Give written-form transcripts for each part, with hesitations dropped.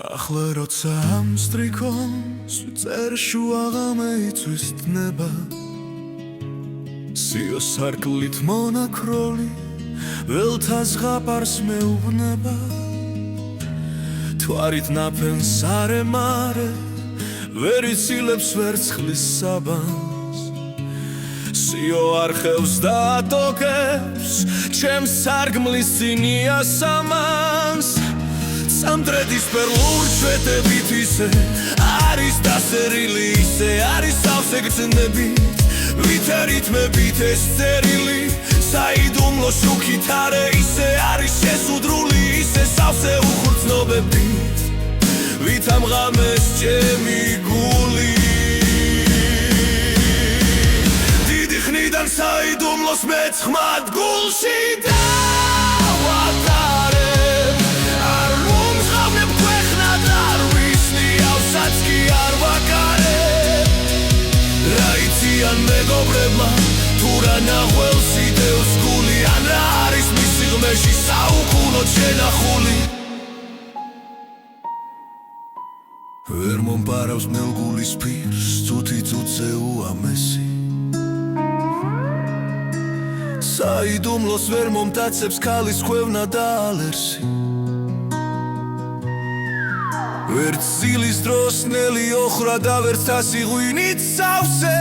ახლა როცა ამ სტრიქონს წერში აღამეიცვის დნება სიო სარკლით მონაქროლი ველთა ზღაპარს მეუბნება თვარით ნაფენს არემარე ვერ იცილებს ვერცხლის საბანს სიო არხევს და ატოკებს ჩემს სარგმლის წინია სამანს სამდრედის პერლურ შვედებით ისე არის დასერილი ისე არის სავსე გრძნებით ვითარითმებით ეს წერილი საიდუმლო შუქით არე ისე არის შესუდრული ისე სავსე უხურცნობებით ვითამღამეს ჩემი გული დიდი ხნიდან საიდუმლოს მეცხრად გულში დავატარებ არ მომღავნებ ქვეყნად არ ვისნი ავსაც კი არ ვაკარებ რა იციან მეგობრებმა თუ რა ნახველს იდევს გული ან რა არის მის სიღრმეში საუკუნოდ შენახული ვერ მომპარავს მელგულის ფირს წუთი წუთზე უამესი საიდუმლოს ვერ მომტაცებს ქალის ხვევნა და ალერსი ვერც სილის დროს ნელი ოხრა და ვერც თასი ღვინით სავსე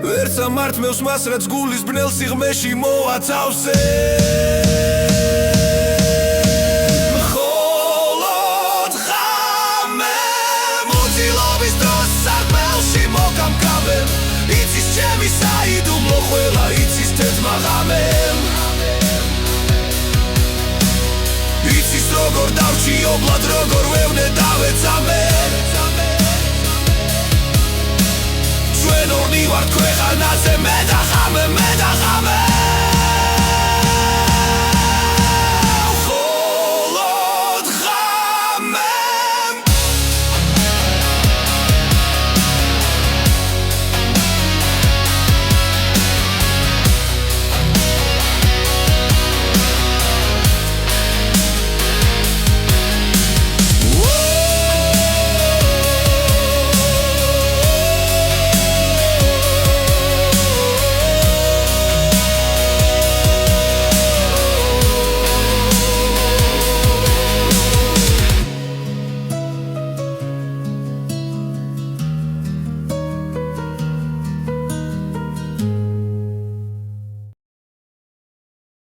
ვერც ამართმევს მას რაც გულის ბნელ სიღრმეში მოაცავსე მხოლოდ ღამე მოცილობის დროს სარკმელში მოკამკამებ იცის ჩემი საიდუმლო ყველა იცის თეთრმა ღამემ იცის როგორ დავჭი ობლად როგორ ვევნე დავეცამე ჩვენ ორნი ვართ ქვეყანაზე მე და ღამე